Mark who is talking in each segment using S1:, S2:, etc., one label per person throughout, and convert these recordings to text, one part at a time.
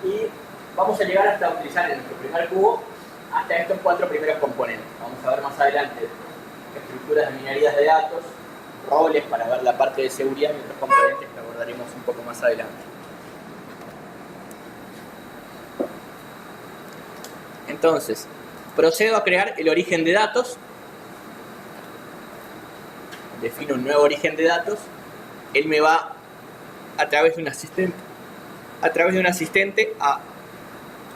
S1: y vamos a llegar hasta utilizar en nuestro primer cubo hasta estos 4 primeros componentes. Vamos a ver más adelante estructuras de minerías de datos, roles para ver la parte de seguridad y otros componentes que abordaremos un poco más adelante. Entonces, procedo a crear el origen de datos. Defino un nuevo origen de datos. Él me va a través de un asistente a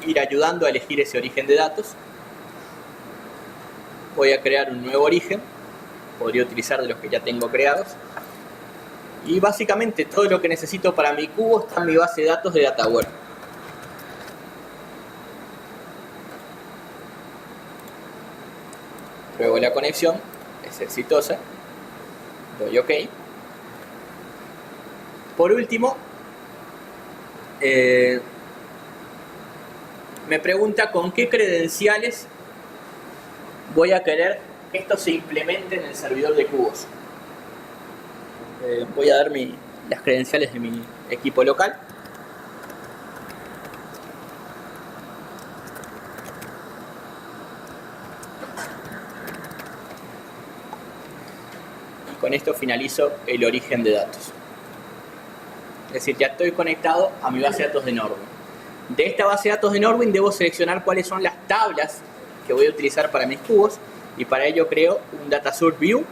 S1: ir ayudando a elegir ese origen de datos. Voy a crear un nuevo origen. Podría utilizar de los que ya tengo creados. Y básicamente todo lo que necesito para mi cubo está en mi base de datos de DataWare. Pruebo la conexión, es exitosa. Doy OK. Por último, me pregunta con qué credenciales voy a querer que esto se implemente en el servidor de cubos. Voy a dar las credenciales de mi equipo local. Y con esto finalizo el origen de datos. Es decir, ya estoy conectado a mi base de datos de Norwin. De esta base de datos de Norwin debo seleccionar cuáles son las tablas que voy a utilizar para mis cubos, y para ello creo un DataSource View,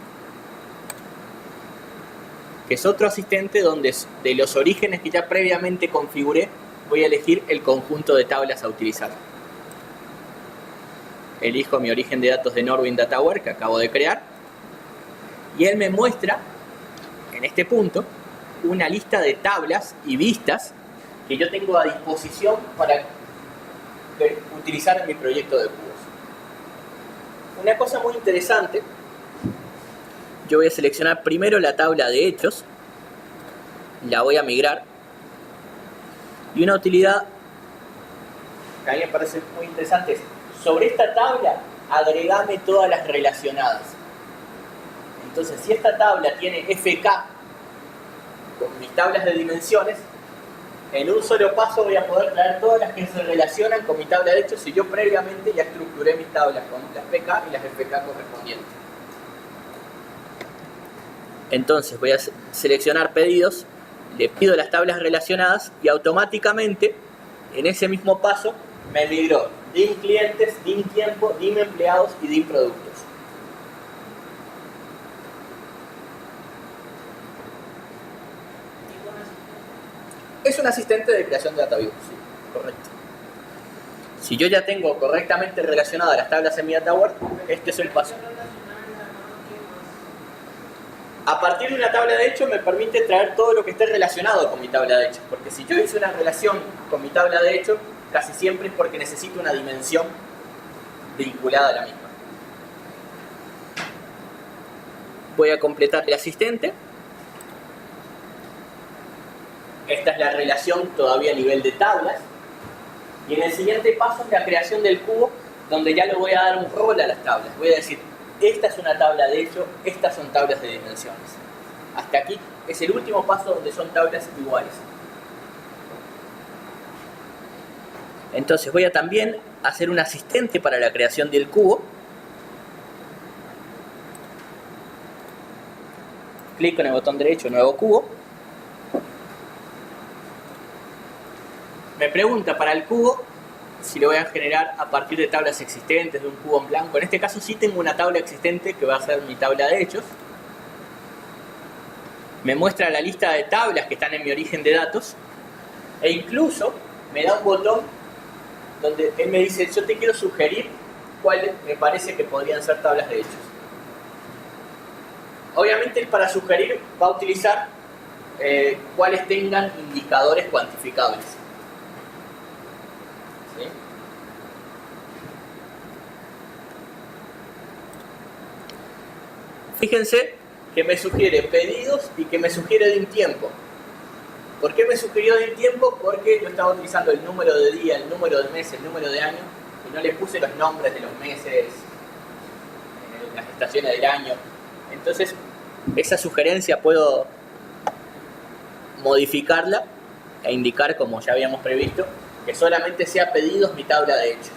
S1: que es otro asistente donde de los orígenes que ya previamente configuré voy a elegir el conjunto de tablas a utilizar. Elijo mi origen de datos de Norwin DataWare que acabo de crear, y él me muestra en este punto una lista de tablas y vistas que yo tengo a disposición para utilizar en mi proyecto de cubos. Una cosa muy interesante, yo voy a seleccionar primero la tabla de hechos, la voy a migrar, y una utilidad que a mí me parece muy interesante es: sobre esta tabla agregame todas las relacionadas. Entonces, si esta tabla tiene FK con mis tablas de dimensiones, en un solo paso voy a poder traer todas las que se relacionan con mi tabla de hechos si yo previamente ya estructuré mis tablas con las PK y las FK correspondientes. Entonces voy a seleccionar pedidos, le pido las tablas relacionadas y automáticamente en ese mismo paso me migró DIM clientes, DIM tiempo, DIM empleados y DIM productos. Es un asistente de creación de DataView, sí, correcto. Si yo ya tengo correctamente relacionadas las tablas en mi DataWare, este es el paso. A partir de una tabla de hechos me permite traer todo lo que esté relacionado con mi tabla de hechos, porque si yo hice una relación con mi tabla de hechos, casi siempre es porque necesito una dimensión vinculada a la misma. Voy a completar el asistente. Esta es la relación todavía a nivel de tablas. Y en el siguiente paso es la creación del cubo, donde ya le voy a dar un rol a las tablas. Voy a decir, esta es una tabla de hecho, estas son tablas de dimensiones. Hasta aquí es el último paso donde son tablas iguales. Entonces voy a también hacer un asistente para la creación del cubo. Clic con el botón derecho, nuevo cubo. Me pregunta para el cubo si lo voy a generar a partir de tablas existentes, de un cubo en blanco. En este caso sí tengo una tabla existente que va a ser mi tabla de hechos. Me muestra la lista de tablas que están en mi origen de datos. E incluso me da un botón donde él me dice, yo te quiero sugerir cuáles me parece que podrían ser tablas de hechos. Obviamente él para sugerir va a utilizar cuáles tengan indicadores cuantificables. ¿Sí? Fíjense que me sugiere pedidos y que me sugiere DIM tiempo. ¿Por qué me sugirió DIM tiempo? Porque yo estaba utilizando el número de día, el número de mes, el número de año, y no le puse los nombres de los meses, las estaciones del año. Entonces, esa sugerencia puedo modificarla e indicar, como ya habíamos previsto, que solamente sea pedidos mi tabla de hechos.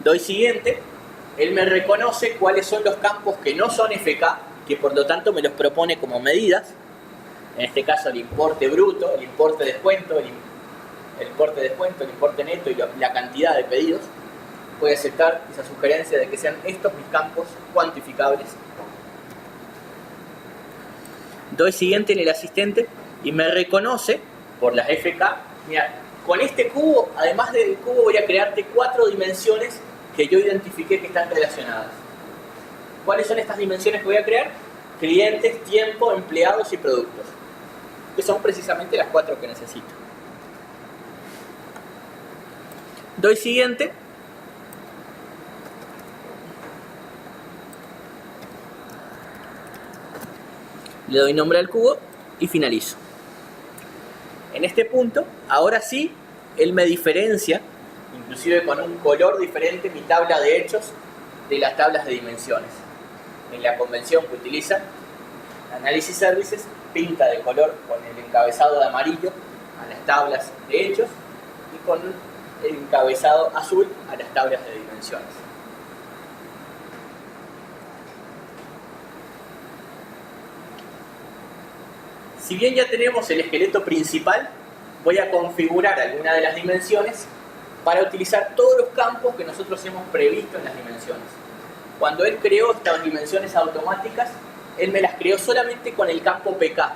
S1: Doy siguiente, él me reconoce cuáles son los campos que no son FK, que por lo tanto me los propone como medidas. En este caso el importe bruto, el importe descuento, el importe neto y la cantidad de pedidos. Voy a aceptar esa sugerencia de que sean estos mis campos cuantificables. Doy siguiente en el asistente y me reconoce por las FK. Mira, con este cubo, además del cubo, voy a crearte 4 dimensiones que yo identifiqué que están relacionadas. ¿Cuáles son estas dimensiones que voy a crear? Clientes, tiempo, empleados y productos. Que son precisamente las 4 que necesito. Doy siguiente. Le doy nombre al cubo y finalizo. En este punto, ahora sí, él me diferencia, inclusive con un color diferente, mi tabla de hechos de las tablas de dimensiones. En la convención que utiliza Analysis Services, pinta de color con el encabezado de amarillo a las tablas de hechos y con el encabezado azul a las tablas de dimensiones. Si bien ya tenemos el esqueleto principal, voy a configurar alguna de las dimensiones para utilizar todos los campos que nosotros hemos previsto en las dimensiones. Cuando él creó estas dimensiones automáticas, él me las creó solamente con el campo PK,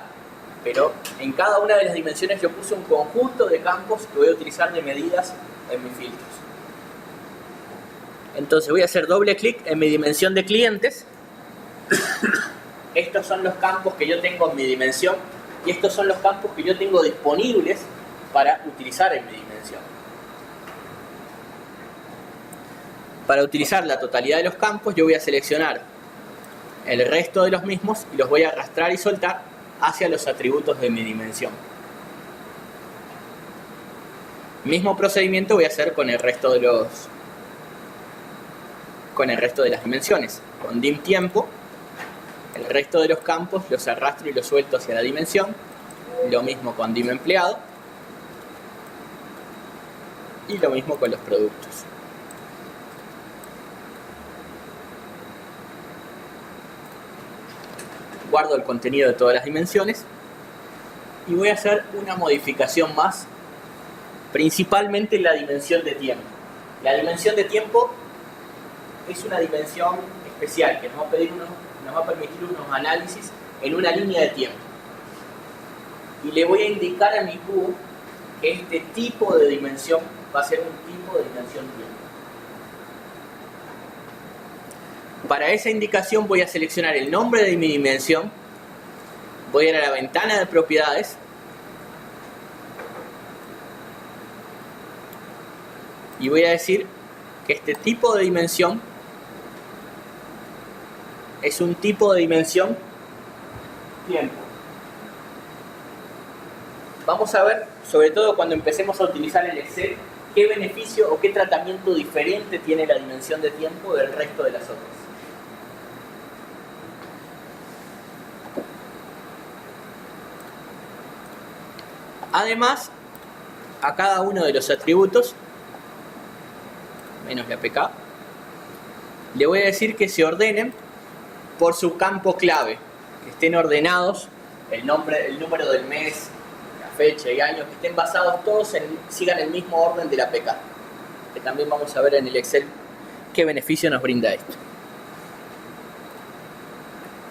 S1: pero en cada una de las dimensiones yo puse un conjunto de campos que voy a utilizar de medidas en mis filtros. Entonces voy a hacer doble clic en mi dimensión de clientes. Estos son los campos que yo tengo en mi dimensión y estos son los campos que yo tengo disponibles para utilizar en mi dimensión. Para utilizar la totalidad de los campos, yo voy a seleccionar el resto de los mismos y los voy a arrastrar y soltar hacia los atributos de mi dimensión. Mismo procedimiento voy a hacer con el resto de las dimensiones. Con dim tiempo, el resto de los campos los arrastro y los suelto hacia la dimensión. Lo mismo con dim empleado. Y lo mismo con los productos. Guardo el contenido de todas las dimensiones y voy a hacer una modificación más, principalmente en la dimensión de tiempo. La dimensión de tiempo es una dimensión especial que nos va a permitir unos análisis en una línea de tiempo. Y le voy a indicar a mi cubo que este tipo de dimensión va a ser un tipo de dimensión tiempo. Para esa indicación voy a seleccionar el nombre de mi dimensión, voy a ir a la ventana de propiedades y voy a decir que este tipo de dimensión es un tipo de dimensión tiempo. Vamos a ver, sobre todo cuando empecemos a utilizar el Excel, qué beneficio o qué tratamiento diferente tiene la dimensión de tiempo del resto de las otras. Además, a cada uno de los atributos, menos la PK, le voy a decir que se ordenen por su campo clave, que estén ordenados, el número del mes, la fecha y año, que estén basados todos sigan el mismo orden de la PK, que también vamos a ver en el Excel qué beneficio nos brinda esto.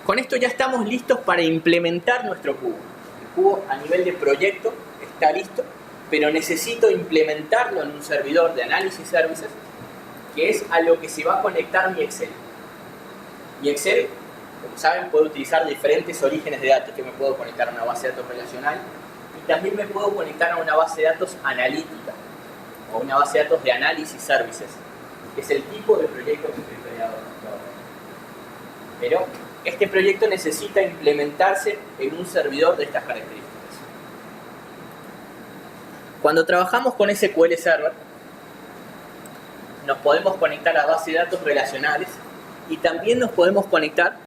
S1: Con esto ya estamos listos para implementar nuestro cubo. El cubo a nivel de proyecto está listo, pero necesito implementarlo en un servidor de Analysis Services, que es a lo que se va a conectar mi Excel. Mi Excel, como saben, puede utilizar diferentes orígenes de datos. Yo me puedo conectar a una base de datos relacional y también me puedo conectar a una base de datos analítica o una base de datos de Analysis Services, que es el tipo de proyecto que estoy creando. Pero este proyecto necesita implementarse en un servidor de estas características. Cuando trabajamos con SQL Server, nos podemos conectar a bases de datos relacionales y también nos podemos conectar